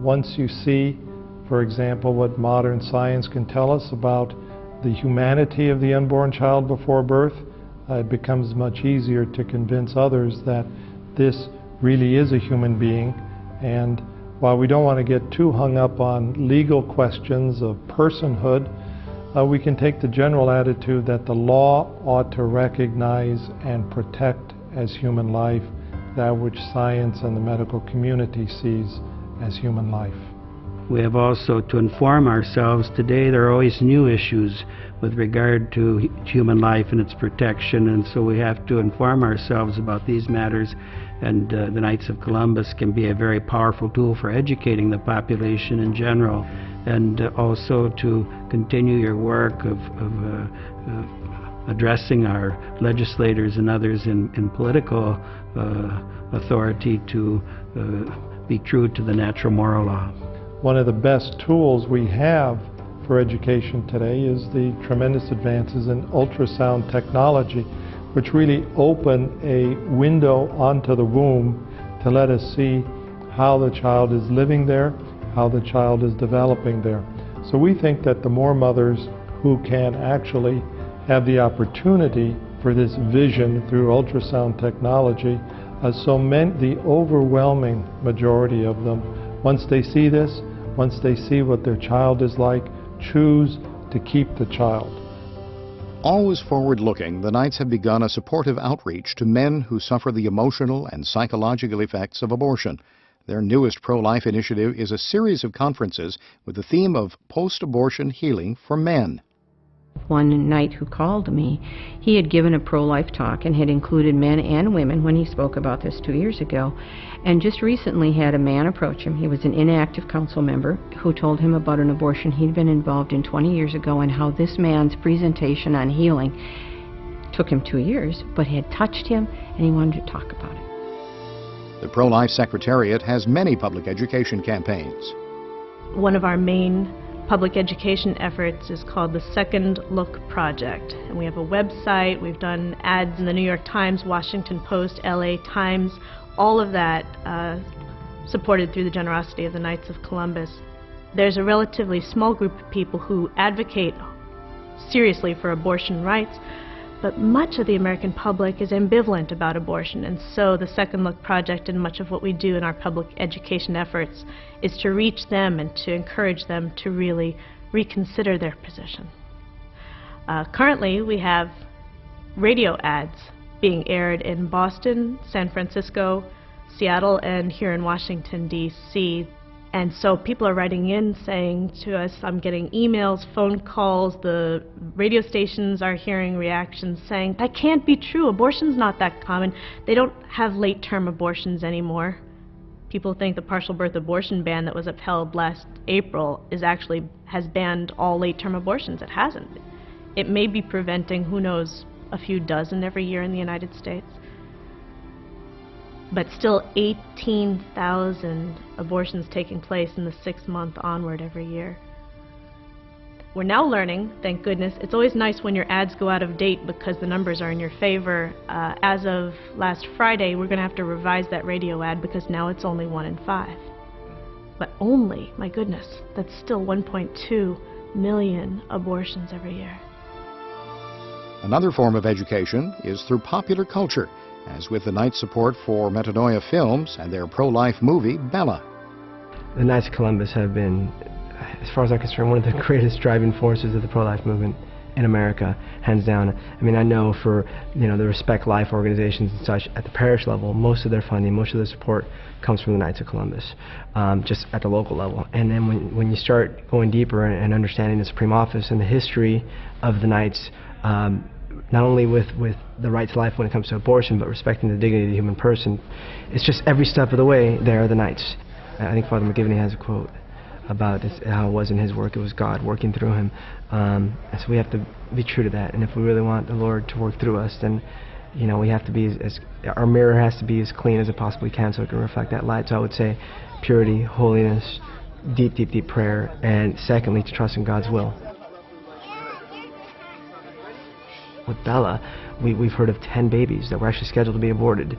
Once you see, for example, what modern science can tell us about the humanity of the unborn child before birth, it becomes much easier to convince others that this really is a human being. And while we don't want to get too hung up on legal questions of personhood, we can take the general attitude that the law ought to recognize and protect as human life that which science and the medical community sees as human life. We have also to inform ourselves. Today there are always new issues with regard to human life and its protection, and so we have to inform ourselves about these matters, and the Knights of Columbus can be a very powerful tool for educating the population in general, and also to continue your work of addressing our legislators and others in political authority to be true to the natural moral law. One of the best tools we have for education today is the tremendous advances in ultrasound technology, which really open a window onto the womb to let us see how the child is living there, how the child is developing there. So we think that the more mothers who can actually have the opportunity for this vision through ultrasound technology, the overwhelming majority of them, once they see this, once they see what their child is like, choose to keep the child. Always forward-looking, the Knights have begun a supportive outreach to men who suffer the emotional and psychological effects of abortion. Their newest pro-life initiative is a series of conferences with the theme of post-abortion healing for men. One knight who called me, he had given a pro-life talk and had included men and women when he spoke about this 2 years ago, and just recently had a man approach him. He was an inactive council member who told him about an abortion he'd been involved in 20 years ago and how this man's presentation on healing took him 2 years, but had touched him and he wanted to talk about it. The Pro-Life Secretariat has many public education campaigns. One of our main public education efforts is called the Second Look Project, and we have a website. We've done ads in the New York Times, Washington Post, LA Times, all of that supported through the generosity of the Knights of Columbus. There's a relatively small group of people who advocate seriously for abortion rights, but much of the American public is ambivalent about abortion, and so the Second Look Project and much of what we do in our public education efforts is to reach them and to encourage them to really reconsider their position. Currently, we have radio ads being aired in Boston, San Francisco, Seattle, and here in Washington, D.C. And so people are writing in saying to us, I'm getting emails, phone calls, the radio stations are hearing reactions saying, that can't be true, abortion's not that common. They don't have late-term abortions anymore. People think the partial birth abortion ban that was upheld last April has banned all late-term abortions. It hasn't. It may be preventing, who knows, a few dozen every year in the United States. But still 18,000 abortions taking place in the 6-month onward every year. We're now learning, thank goodness. It's always nice when your ads go out of date because the numbers are in your favor. As of last Friday, we're going to have to revise that radio ad because now it's only 1 in 5. But only, my goodness, that's still 1.2 million abortions every year. Another form of education is through popular culture, as with the Knights' support for Metanoia Films and their pro-life movie, Bella. The Knights of Columbus have been, as far as I'm concerned, one of the greatest driving forces of the pro-life movement in America, hands down. I mean, I know for, the Respect Life organizations and such, at the parish level, most of their funding, most of their support comes from the Knights of Columbus, just at the local level. And then when you start going deeper and understanding the Supreme Office and the history of the Knights, not only with the right to life when it comes to abortion, but respecting the dignity of the human person. It's just every step of the way, there are the Knights. I think Father McGivney has a quote about this, how it was in his work, it was God working through him. And so we have to be true to that. And if we really want the Lord to work through us, then we have to be our mirror has to be as clean as it possibly can so it can reflect that light. So I would say purity, holiness, deep, deep, deep prayer, and secondly, to trust in God's will. With Bella, we've heard of 10 babies that were actually scheduled to be aborted,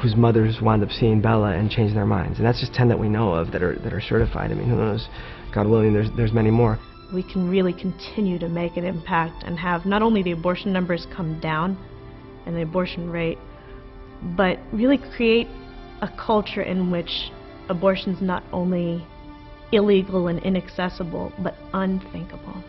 whose mothers wound up seeing Bella and changed their minds. And that's just 10 that we know of that are certified. I mean, who knows? God willing, there's many more. We can really continue to make an impact and have not only the abortion numbers come down and the abortion rate, but really create a culture in which abortion's not only illegal and inaccessible, but unthinkable.